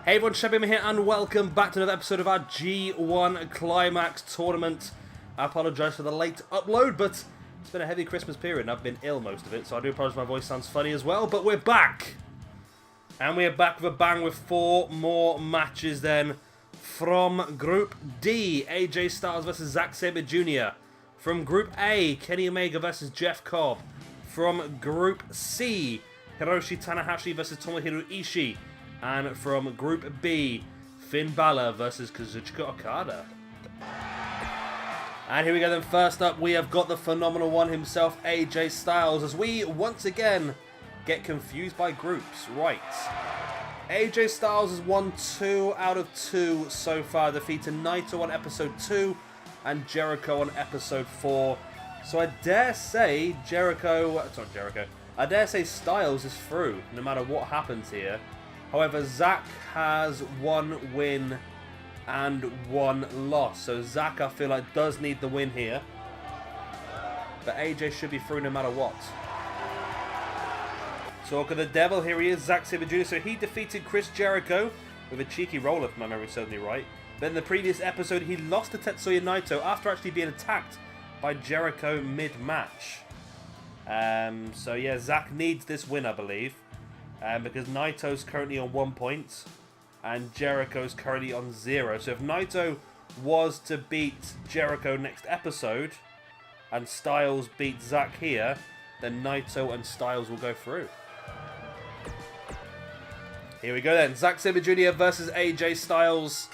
Hey everyone, Shabim here and welcome back to another episode of our G1 Climax tournament. I apologise for the late upload, but it's been a heavy Christmas period and I've been ill most of it, so I do apologise if my voice sounds funny as well, but we're back! And we're back with a bang with 4 more matches then from Group D, AJ Styles vs Zack Sabre Jr. From Group A, Kenny Omega vs Jeff Cobb. From Group C, Hiroshi Tanahashi vs Tomohiro Ishii. And from Group B, Finn Balor versus Kazuchika Okada. And here we go then. First up, we have got the phenomenal one himself, AJ Styles, as we once again get confused by groups. Right. AJ Styles has won 2 out of 2 so far, defeating Naito on episode 2 and Jericho on episode 4. So I dare say I dare say Styles is through, no matter what happens here. However, Zack has 1 win and 1 loss. So Zack, I feel like, does need the win here. But AJ should be through no matter what. Talk of the devil, here he is, Zack Sabre Jr. So he defeated Chris Jericho with a cheeky roll, if my memory serves me right. But in the previous episode, he lost to Tetsuya Naito after actually being attacked by Jericho mid-match. So yeah, Zack needs this win, I believe. Because Naito's currently on 1 point and Jericho's currently on 0. So if Naito was to beat Jericho next episode and Styles beat Zack here, then Naito and Styles will go through. Here we go then. Zack Sabre Jr. versus AJ Styles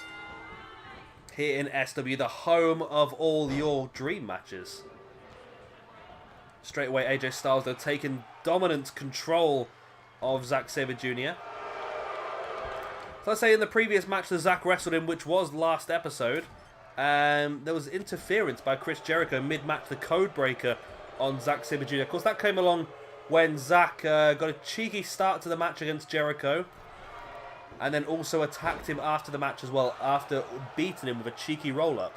here in SW, the home of all your dream matches. Straight away, AJ Styles, though, taking dominant control of Zack Sabre Jr. So I say in the previous match that Zack wrestled in, which was last episode, there was interference by Chris Jericho mid-match, the code breaker on Zack Sabre Jr. Of course, that came along when Zack got a cheeky start to the match against Jericho, and then also attacked him after the match as well, after beating him with a cheeky roll-up.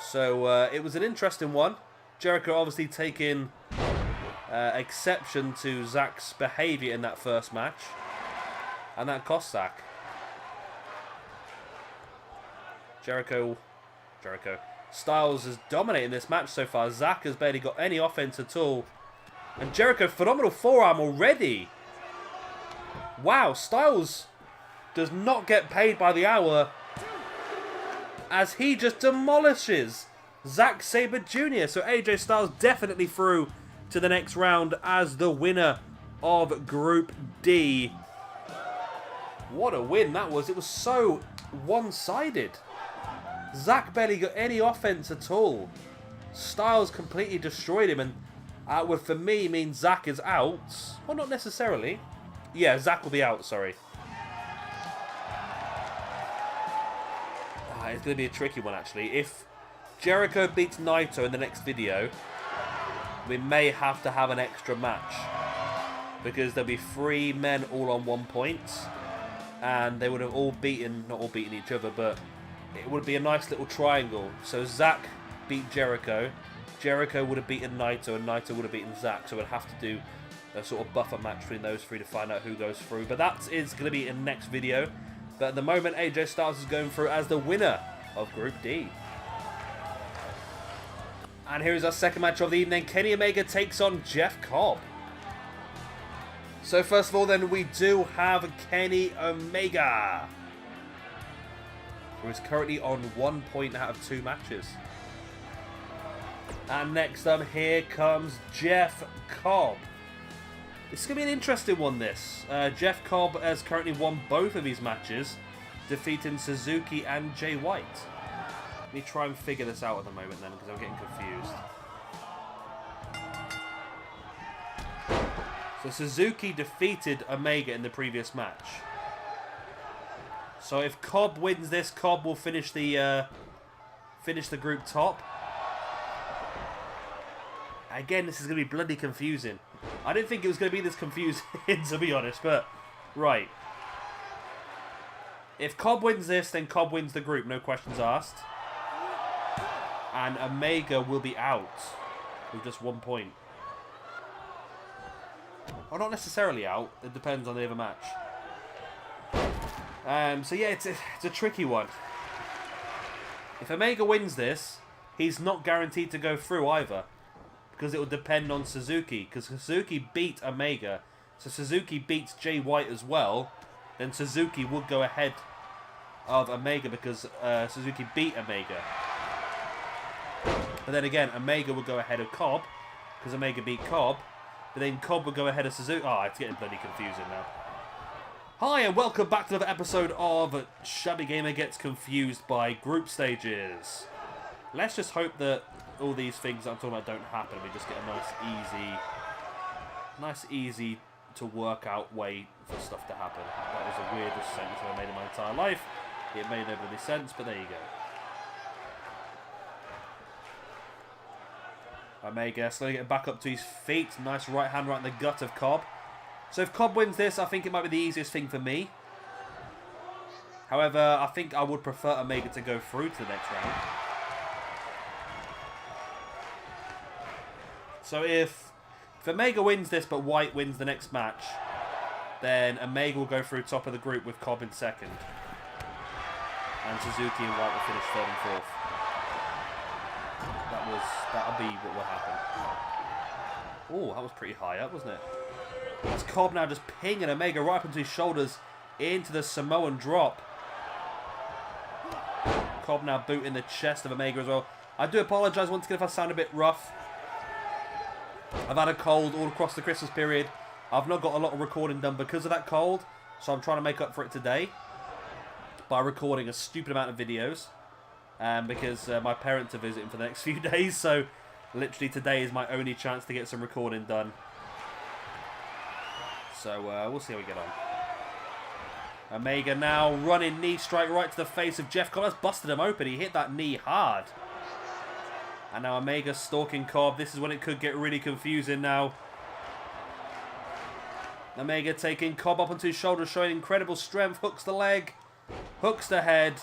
So it was an interesting one. Jericho obviously taking exception to Zack's behaviour in that first match, and that cost Zack. Jericho. Styles is dominating this match so far. Zack has barely got any offense at all, and Jericho, phenomenal forearm already. Wow, Styles does not get paid by the hour as he just demolishes Zack Sabre Jr. So AJ Styles definitely through to the next round as the winner of Group D. What a win that was. It was so one-sided. Zack barely got any offense at all. Styles completely destroyed him, and that would, for me, mean Zack is out. Well, not necessarily. Yeah, Zack will be out, sorry. It's going to be a tricky one, actually. If Jericho beats Naito in the next video, we may have to have an extra match, because there'll be 3 men all on 1 point, and they would have all beaten, not all beaten each other, but it would be a nice little triangle. So Zack beat Jericho, Jericho would have beaten Naito, and Naito would have beaten Zack, so we'd have to do a sort of buffer match between those 3 to find out who goes through. But that is going to be in the next video. But at the moment, AJ Styles is going through as the winner of Group D. And here is our second match of the evening. Kenny Omega takes on Jeff Cobb. So first of all then, we do have Kenny Omega, who is currently on 1 point out of 2 matches. And next up, here comes Jeff Cobb. This is going to be an interesting one, this. Jeff Cobb has currently won both of his matches, defeating Suzuki and Jay White. Let me try and figure this out at the moment then, because I'm getting confused. So Suzuki defeated Omega in the previous match. So if Cobb wins this, Cobb will finish the group top. Again, this is going to be bloody confusing. I didn't think it was going to be this confusing, to be honest, but right. If Cobb wins this, then Cobb wins the group, no questions asked. And Omega will be out with just 1 point. Or not necessarily out, it depends on the other match. So yeah, it's a tricky one. If Omega wins this, he's not guaranteed to go through either, because it will depend on Suzuki. Because Suzuki beat Omega, so Suzuki beats Jay White as well. Then Suzuki would go ahead of Omega because Suzuki beat Omega. But then again, Omega would go ahead of Cobb because Omega beat Cobb. But then Cobb would go ahead of Suzuki. Oh, it's getting bloody confusing now. Hi and welcome back to another episode of Shabby Gamer Gets Confused by Group Stages. Let's just hope that all these things that I'm talking about don't happen. We just get a nice easy to work out way for stuff to happen. That was the weirdest sentence I've made in my entire life. It made no bloody sense, but there you go. Omega slowly getting back up to his feet. Nice right hand right in the gut of Cobb. So if Cobb wins this, I think it might be the easiest thing for me. However, I think I would prefer Omega to go through to the next round. So if Omega wins this but White wins the next match, then Omega will go through top of the group with Cobb in second. And Suzuki and White will finish third and fourth. That'll be what will happen. Oh, that was pretty high up, wasn't it? That's Cobb now just pinging Omega right up into his shoulders into the Samoan drop. Cobb now booting the chest of Omega as well. I do apologise once again if I sound a bit rough. I've had a cold all across the Christmas period. I've not got a lot of recording done because of that cold, so I'm trying to make up for it today by recording a stupid amount of videos. Because my parents are visiting for the next few days, so literally today is my only chance to get some recording done. So we'll see how we get on. Omega now running knee strike right to the face of Jeff Cobb. That's busted him open. He hit that knee hard. And now Omega stalking Cobb. This is when it could get really confusing now. Omega taking Cobb up onto his shoulders, showing incredible strength. Hooks the leg. Hooks the head.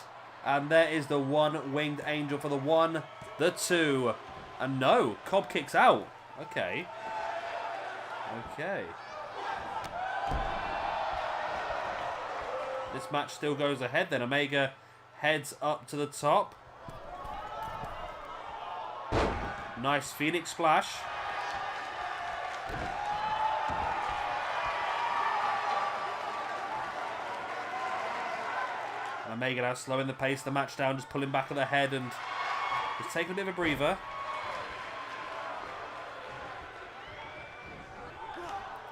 And there is the one winged angel for the 1, the 2. And no, Cobb kicks out. Okay. Okay. This match still goes ahead then. Omega heads up to the top. Nice Phoenix Splash. Omega now slowing the pace of the match down, just pulling back on the head and just taking a bit of a breather.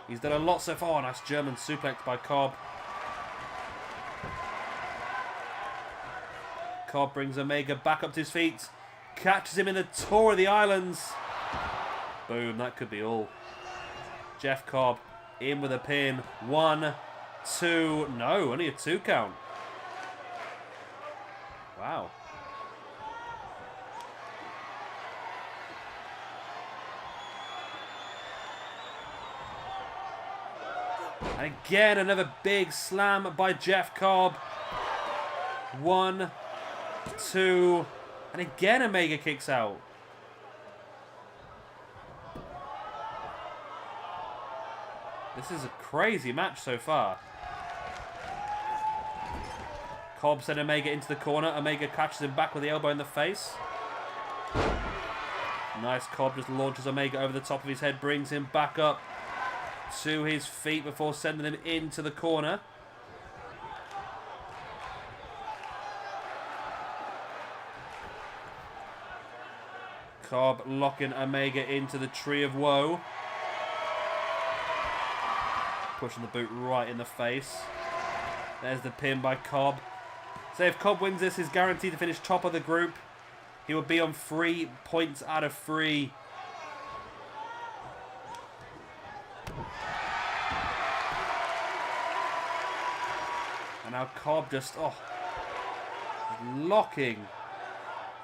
He's done a lot so far. Nice German suplex by Cobb. Cobb brings Omega back up to his feet. Catches him in the Tour of the Islands. Boom, that could be all. Jeff Cobb in with a pin. 1, 2. No, only a 2 count. Wow. And again, another big slam by Jeff Cobb. 1, 2, and again Omega kicks out. This is a crazy match so far. Cobb sent Omega into the corner. Omega catches him back with the elbow in the face. Nice. Cobb just launches Omega over the top of his head, brings him back up to his feet before sending him into the corner. Cobb locking Omega into the Tree of Woe. Pushing the boot right in the face. There's the pin by Cobb. So if Cobb wins this, he's guaranteed to finish top of the group. He will be on 3 points out of 3. And now Cobb just, locking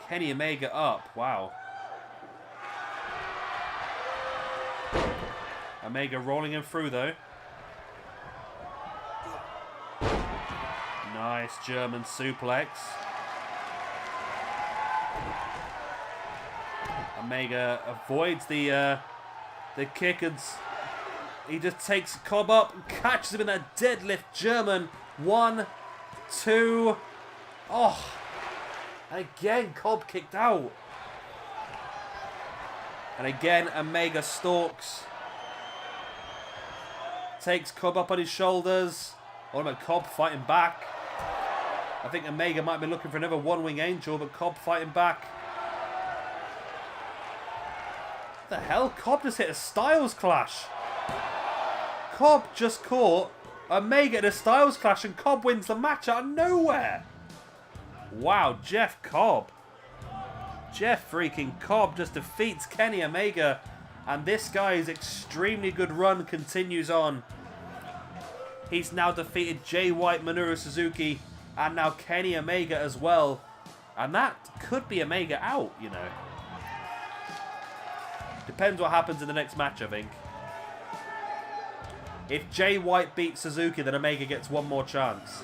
Kenny Omega up. Wow. Omega rolling him through though. Nice German suplex. Omega avoids the kick and he just takes Cobb up and catches him in that deadlift German. 1, 2. Oh. And again, Cobb kicked out. And again, Omega stalks. Takes Cobb up on his shoulders. What about Cobb fighting back? I think Omega might be looking for another one-wing angel, but Cobb fighting back. What the hell? Cobb just hit a Styles Clash. Cobb just caught Omega in a Styles Clash and Cobb wins the match out of nowhere. Wow, Jeff Cobb. Jeff freaking Cobb just defeats Kenny Omega. And this guy's extremely good run continues on. He's now defeated Jay White, Minoru Suzuki, and now Kenny Omega as well. And that could be Omega out, you know. Depends what happens in the next match, I think. If Jay White beats Suzuki, then Omega gets one more chance.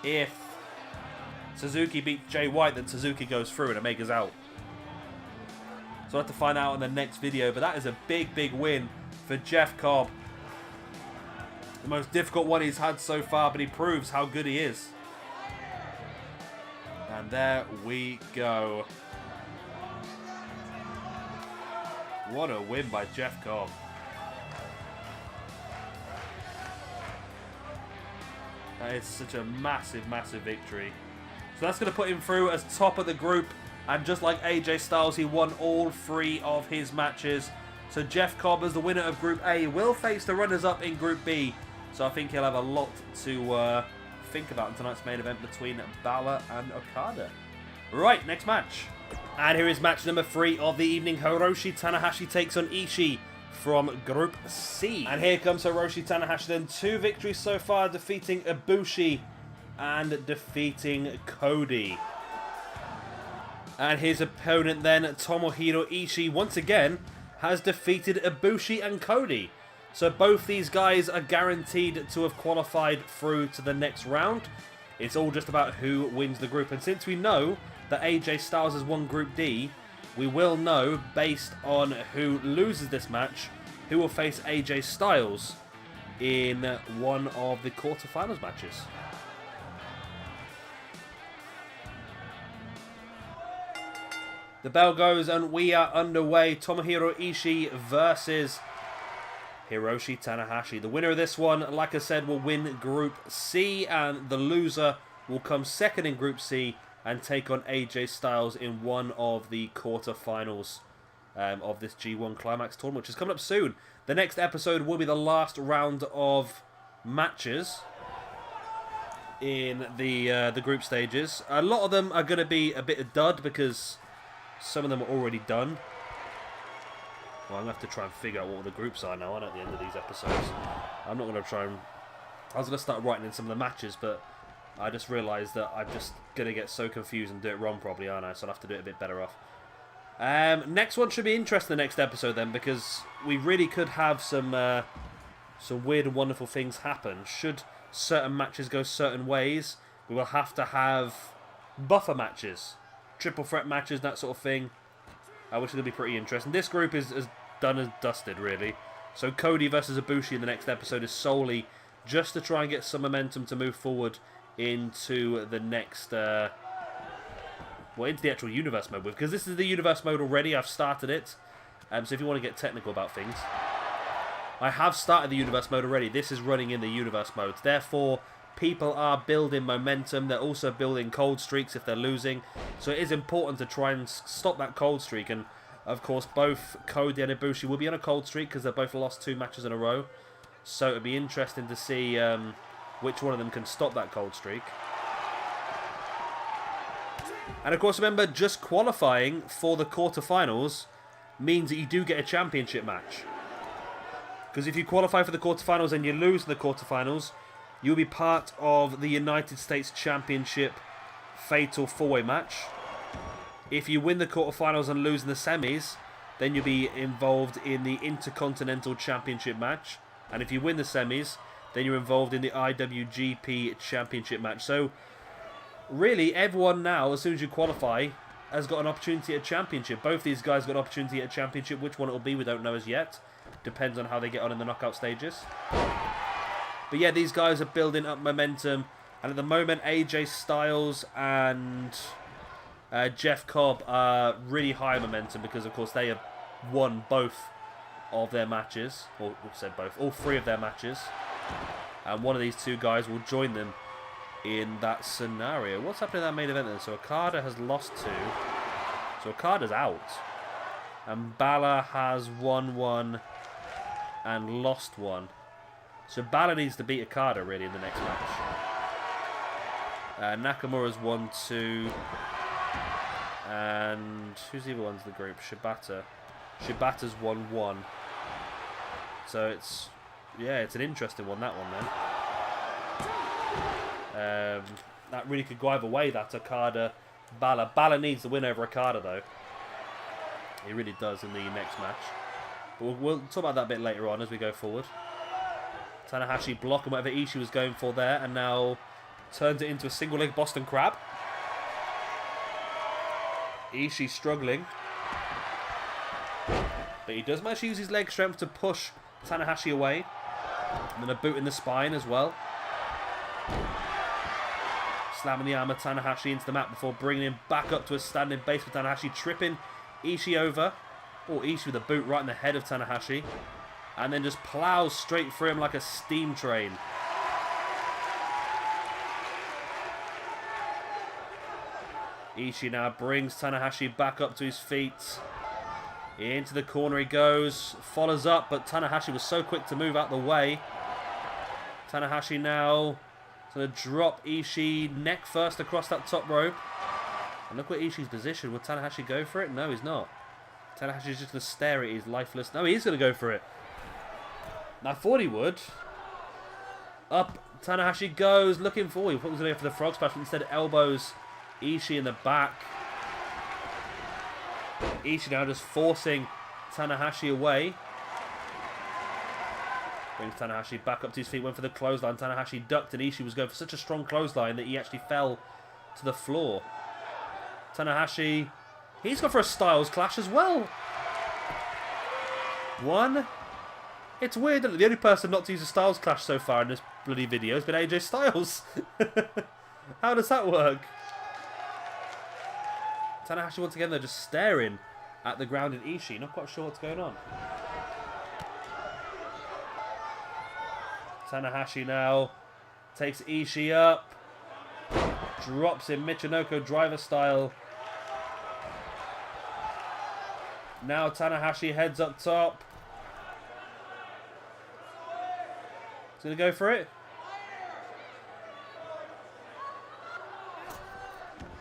If Suzuki beats Jay White, then Suzuki goes through and Omega's out. So I'll have to find out in the next video. But that is a big, big win for Jeff Cobb. The most difficult one he's had so far, but he proves how good he is. And there we go. What a win by Jeff Cobb. That is such a massive, massive victory. So that's going to put him through as top of the group. And just like AJ Styles, he won all 3 of his matches. So Jeff Cobb, as the winner of Group A, will face the runners-up in Group B. So I think he'll have a lot to think about in tonight's main event between Balor and Okada. Right, next match. And here is match number 3 of the evening. Hiroshi Tanahashi takes on Ishii from Group C. And here comes Hiroshi Tanahashi then. 2 victories so far, defeating Ibushi and defeating Cody. And his opponent then, Tomohiro Ishii, once again, has defeated Ibushi and Cody. So both these guys are guaranteed to have qualified through to the next round. It's all just about who wins the group. And since we know that AJ Styles has won Group D, we will know, based on who loses this match, who will face AJ Styles in one of the quarterfinals matches. The bell goes and we are underway. Tomohiro Ishii versus Hiroshi Tanahashi. The winner of this one, like I said, will win Group C, and the loser will come second in Group C and take on AJ Styles in one of the quarterfinals of this G1 Climax tournament, which is coming up soon. The next episode will be the last round of matches in the group stages. A lot of them are going to be a bit of dud because some of them are already done. Well, I'm going to have to try and figure out what the groups are now, at the end of these episodes. I'm not going to try and... I was going to start writing in some of the matches, but I just realised that I'm just going to get so confused and do it wrong probably, aren't I? So I'll have to do it a bit better off. Next one should be interesting, the next episode then, because we really could have some weird and wonderful things happen. Should certain matches go certain ways, we will have to have buffer matches. Triple threat matches, that sort of thing, which is going to be pretty interesting. This group is as done as dusted, really. So Cody versus Ibushi in the next episode is solely just to try and get some momentum to move forward into the next, into the actual universe mode. Because this is the universe mode already. I've started it. So if you want to get technical about things, I have started the universe mode already. This is running in the universe mode. Therefore, people are building momentum. They're also building cold streaks if they're losing. So it is important to try and stop that cold streak. And, of course, both Cody and Ibushi will be on a cold streak because they've both lost 2 matches in a row. So it'll be interesting to see which one of them can stop that cold streak. And, of course, remember, just qualifying for the quarterfinals means that you do get a championship match. Because if you qualify for the quarterfinals and you lose in the quarterfinals, you'll be part of the United States Championship Fatal 4-Way match. If you win the quarterfinals and lose in the semis, then you'll be involved in the Intercontinental Championship match. And if you win the semis, then you're involved in the IWGP Championship match. So, really, everyone now, as soon as you qualify, has got an opportunity at a championship. Both these guys got an opportunity at a championship. Which one it will be, we don't know as yet. Depends on how they get on in the knockout stages. But yeah, these guys are building up momentum. And at the moment, AJ Styles and Jeff Cobb are really high momentum because, of course, they have won both of their matches. Or said both. All 3 of their matches. And one of these 2 guys will join them in that scenario. What's happening in that main event then? So Okada has lost 2. So Okada's out. And Balor has won 1 and lost 1. So Balor needs to beat Okada really in the next match. Nakamura's won 2. And who's the other ones in the group? Shibata. Shibata's won 1. So it's, yeah, it's an interesting one, that one then. That really could go either way, that Okada Balor. Balor needs to win over Okada though. He really does in the next match. But we'll talk about that a bit later on as we go forward. Tanahashi blocking whatever Ishii was going for there, and now turns it into a single leg Boston Crab. Ishii struggling. But he does manage to use his leg strength to push Tanahashi away. And then a boot in the spine as well. Slamming the arm of Tanahashi into the mat before bringing him back up to a standing base for Tanahashi, tripping Ishii over. Oh, Ishii with a boot right in the head of Tanahashi. And then just plows straight through him like a steam train. Ishii now brings Tanahashi back up to his feet. Into the corner he goes. Follows up, but Tanahashi was so quick to move out the way. Tanahashi now going to drop Ishii neck first across that top rope. And look at Ishii's position. Will Tanahashi go for it? No, he's not. Tanahashi's just going to stare at his lifeless... No, he is going to go for it. I thought he would. Up, Tanahashi goes, looking forward. He thought he was going to go for the frog splash, but instead elbows Ishii in the back. Ishii now just forcing Tanahashi away. Brings Tanahashi back up to his feet, went for the clothesline. Tanahashi ducked, and Ishii was going for such a strong clothesline that he actually fell to the floor. Tanahashi, he's gone for a Styles clash as well. 1. It's weird that the only person not to use a Styles clash so far in this bloody video has been AJ Styles. How does that work? Tanahashi once again though just staring at the grounded Ishii, not quite sure what's going on. Tanahashi now takes Ishii up, drops him Michinoku driver style. Now Tanahashi heads up top. He's going to go for it.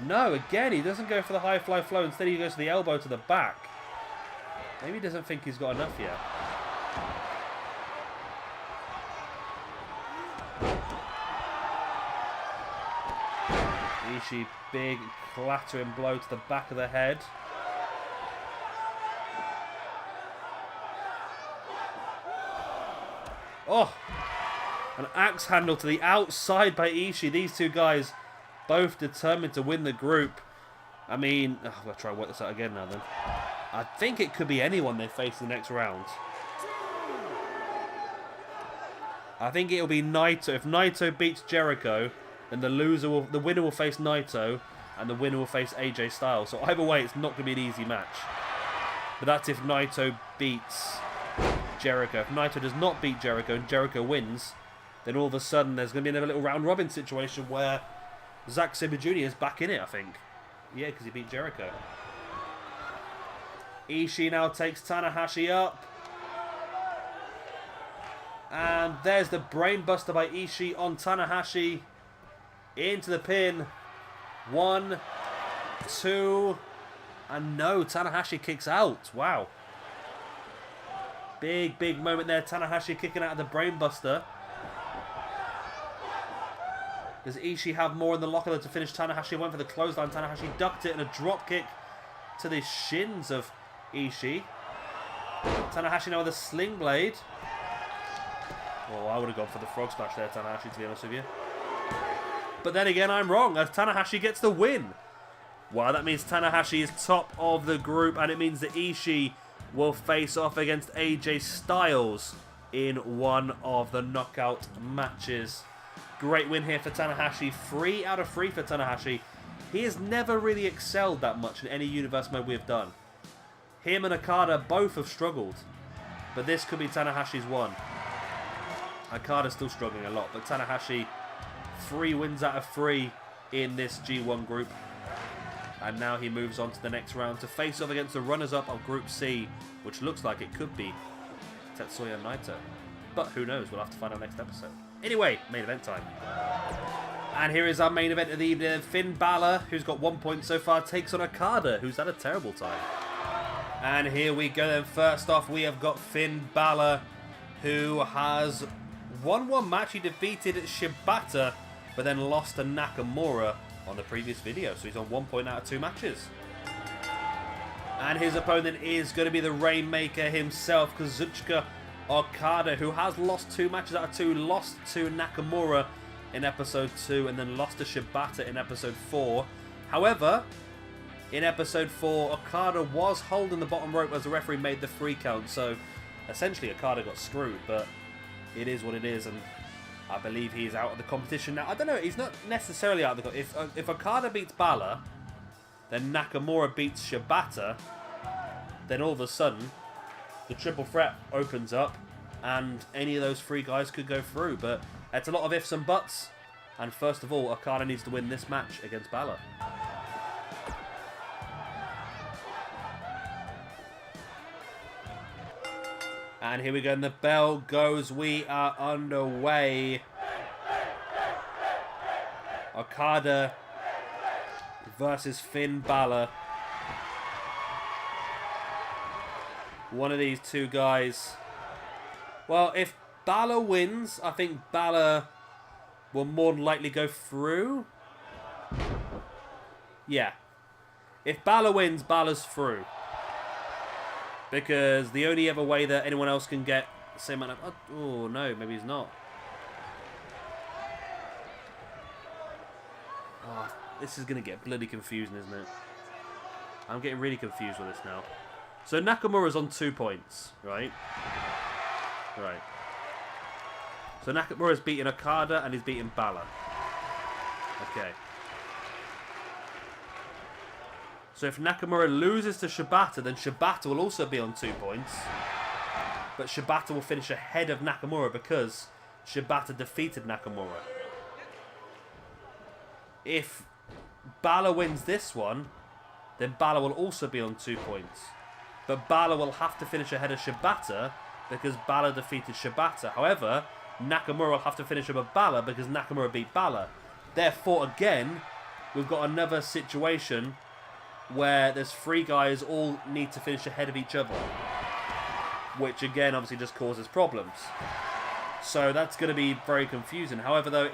No, again, he doesn't go for the high fly flow. Instead, he goes for the elbow to the back. Maybe he doesn't think he's got enough yet. Ishii, big clattering blow to the back of the head. Oh! An axe handle to the outside by Ishii. These two guys both determined to win the group. I mean, I'm going to try and work this out again now then. I think it could be anyone they face in the next round. I think it'll be Naito. If Naito beats Jericho, then the winner will face Naito, and the winner will face AJ Styles. So either way, it's not going to be an easy match. But that's if Naito beats Jericho. If Naito does not beat Jericho and Jericho wins, then all of a sudden there's going to be another little round-robin situation where Zack Sabre Jr. is back in it, I think. Yeah, because he beat Jericho. Ishii now takes Tanahashi up. And there's the brainbuster by Ishii on Tanahashi. Into the pin. 1, 2, and no, Tanahashi kicks out. Wow. Big, big moment there. Tanahashi kicking out of the brainbuster. Does Ishii have more in the locker to finish Tanahashi? Went for the clothesline. Tanahashi ducked it and a drop kick to the shins of Ishii. Tanahashi now with a sling blade. Oh, I would have gone for the frog splash there, Tanahashi, to be honest with you. But then again, I'm wrong, as Tanahashi gets the win. Wow, that means Tanahashi is top of the group, and it means that Ishii will face off against AJ Styles in one of the knockout matches. Great win here for Tanahashi. 3 out of 3 for Tanahashi. He has never really excelled that much in any universe mode we've done. Him and Okada both have struggled. But this could be Tanahashi's one. Okada's still struggling a lot, but Tanahashi, 3 wins out of 3 in this G1 group. And now he moves on to the next round to face off against the runners-up of Group C, which looks like it could be Tetsuya Naito. But who knows, we'll have to find out next episode. Anyway, main event time. And here is our main event of the evening. Finn Balor, who's got 1 point so far, takes on Okada, who's had a terrible time. And here we go then. First off, we have got Finn Balor, who has won one match. He defeated Shibata, but then lost to Nakamura on the previous video. So he's on 1 point out of 2 matches. And his opponent is going to be the Rainmaker himself, Kazuchika Okada, who has lost 2 matches out of 2. Lost to Nakamura in episode 2 and then lost to Shibata in episode 4. However, in episode 4, Okada was holding the bottom rope as the referee made the 3 count. So essentially Okada got screwed, but it is what it is, and I believe he is out of the competition now. I don't know, he's not necessarily out of the competition. If Okada beats Balor, then Nakamura beats Shibata, then all of a sudden the triple threat opens up and any of those 3 guys could go through. But it's a lot of ifs and buts, and first of all, Okada needs to win this match against Balor. And here we go, and the bell goes. We are underway. Okada versus Finn Balor. One of these 2 guys. Well, if Balor wins, I think Balor will more than likely go through. Yeah. If Balor wins, Balor's through. Because the only other way that anyone else can get the same amount of... Oh, no, maybe he's not. Oh, this is going to get bloody confusing, isn't it? I'm getting really confused with this now. So Nakamura's on 2 points, right? Right. So Nakamura's beaten Okada and he's beaten Balor. Okay. So if Nakamura loses to Shibata, then Shibata will also be on 2 points. But Shibata will finish ahead of Nakamura because Shibata defeated Nakamura. If Balor wins this one, then Balor will also be on 2 points. But Balor will have to finish ahead of Shibata because Balor defeated Shibata. However, Nakamura will have to finish above Balor because Nakamura beat Balor. Therefore, again, we've got another situation where there's 3 guys all need to finish ahead of each other, which again obviously just causes problems. So that's going to be very confusing. However, though,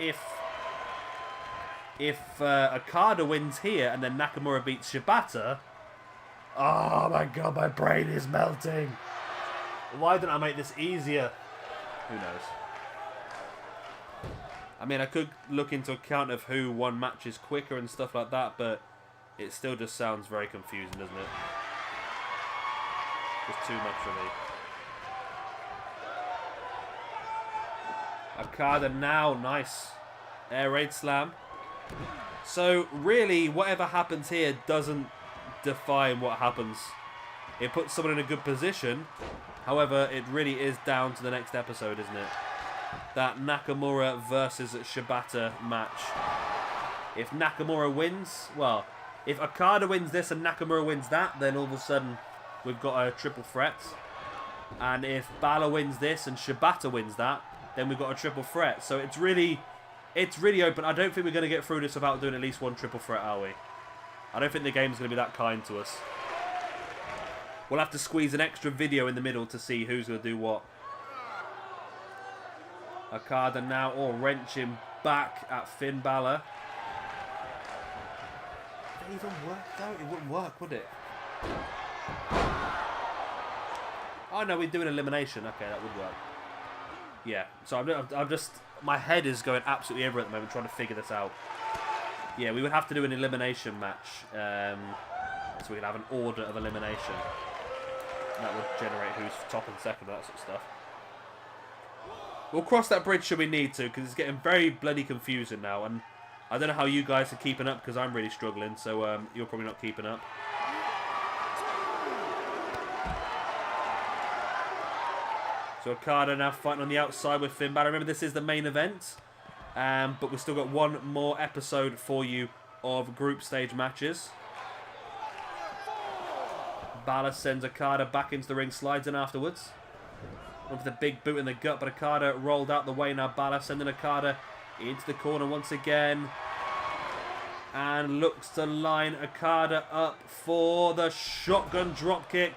if Okada wins here and then Nakamura beats Shibata, oh my god, my brain is melting. Why didn't I make this easier? Who knows? I mean, I could look into account of who won matches quicker and stuff like that, but it still just sounds very confusing, doesn't it? Just too much for me. Okada now, nice. Air raid slam. So, really, whatever happens here doesn't define what happens. It puts someone in a good position. However, it really is down to the next episode, isn't it? That Nakamura versus Shibata match. If Nakamura wins, well, if Okada wins this and Nakamura wins that, then all of a sudden we've got a triple threat. And if Balor wins this and Shibata wins that, then we've got a triple threat. So it's really open. I don't think we're going to get through this without doing at least one triple threat, are we? I don't think the game's going to be that kind to us. We'll have to squeeze an extra video in the middle to see who's going to do what. Okada now wrenching back at Finn Balor. Would it even work though? It wouldn't work, would it? Oh no, we're doing elimination. Okay, that would work. Yeah, so I'm just... My head is going absolutely everywhere at the moment trying to figure this out. Yeah, we would have to do an elimination match. So we could have an order of elimination. That would generate who's top and second, that sort of stuff. We'll cross that bridge should we need to, because it's getting very bloody confusing now. And I don't know how you guys are keeping up, because I'm really struggling. So you're probably not keeping up. So Okada now fighting on the outside with Finn Balor. Remember, this is the main event. But we've still got one more episode for you of group stage matches. Balor sends Okada back into the ring, slides in afterwards. Went for the big boot in the gut, but Okada rolled out the way. Now Balor sending Okada into the corner once again. And looks to line Okada up for the shotgun dropkick.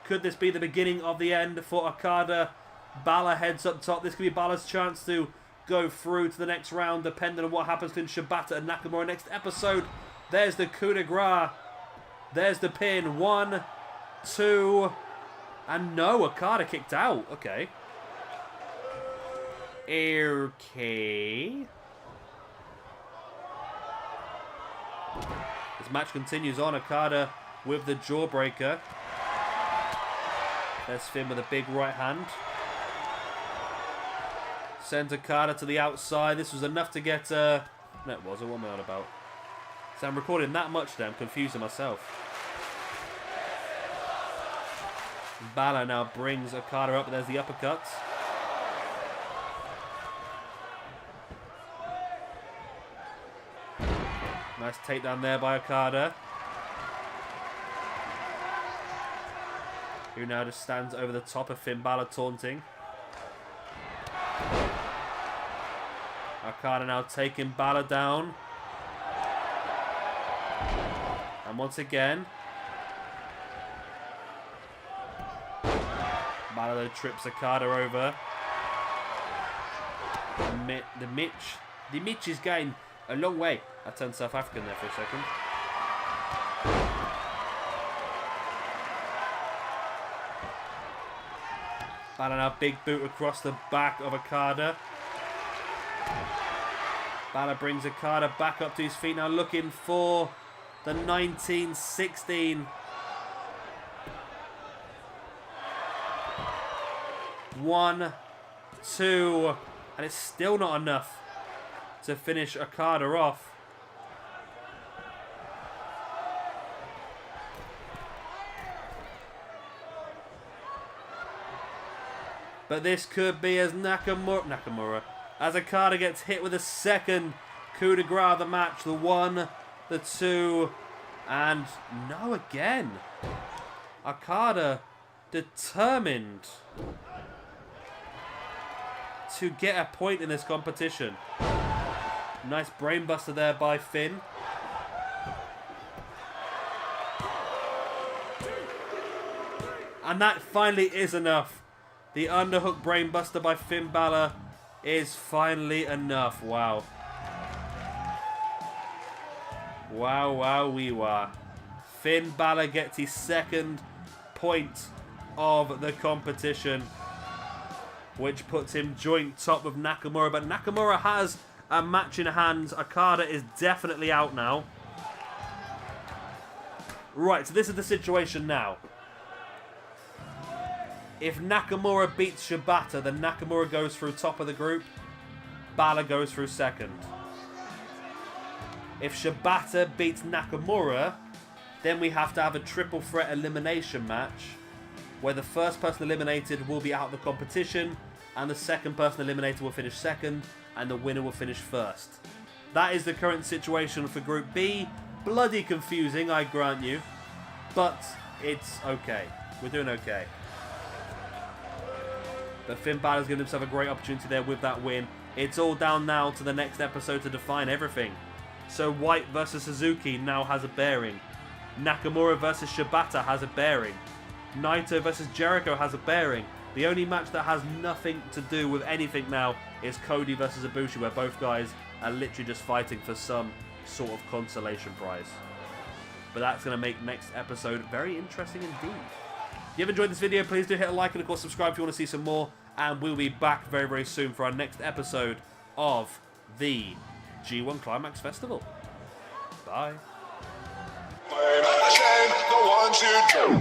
Could this be the beginning of the end for Okada? Balor heads up top. This could be Balor's chance to go through to the next round, depending on what happens to Shibata and Nakamura next episode. There's the coup de grace. There's the pin. 1, 2, and no, Okada kicked out. Okay. Okay. This match continues on. Okada with the jawbreaker. There's Finn with a big right hand. Sends Okada to the outside. This was enough to get... No, it wasn't. What am I on about? So I'm recording that much there. I'm confusing myself. Balor now brings Okada up. There's the uppercut. Nice takedown there by Okada. Who now just stands over the top of Finn Balor, taunting. Okada now taking Balor down. And once again, Balor trips Okada over. The Mitch is going a long way. I turned South African there for a second. Balor now big boot across the back of Okada. Balor brings Okada back up to his feet now, looking for the 1916. 1, 2, and it's still not enough to finish Okada off. But this could be as Nakamura, as Okada gets hit with a second coup de grace of the match. The 1, the 2, and no again. Okada determined to get a point in this competition. Nice brainbuster there by Finn. And that finally is enough. The underhook brainbuster by Finn Balor is finally enough. Wow. Wow, wow, wee wah. Finn Balor gets his second point of the competition, which puts him joint top with Nakamura. But Nakamura has a match in hand. Okada is definitely out now. Right, so this is the situation now. If Nakamura beats Shibata, then Nakamura goes through top of the group. Balor goes through second. If Shibata beats Nakamura, then we have to have a triple threat elimination match where the first person eliminated will be out of the competition and the second person eliminated will finish second and the winner will finish first. That is the current situation for Group B. Bloody confusing, I grant you, but it's okay. We're doing okay. But Finn Balor's given himself a great opportunity there with that win. It's all down now to the next episode to define everything. So White versus Suzuki now has a bearing. Nakamura versus Shibata has a bearing. Naito versus Jericho has a bearing. The only match that has nothing to do with anything now is Cody versus Ibushi, where both guys are literally just fighting for some sort of consolation prize. But that's going to make next episode very interesting indeed. If you have enjoyed this video, please do hit a like and of course subscribe if you want to see some more. And we'll be back very, very soon for our next episode of the G1 Climax Festival. Bye. The one, two,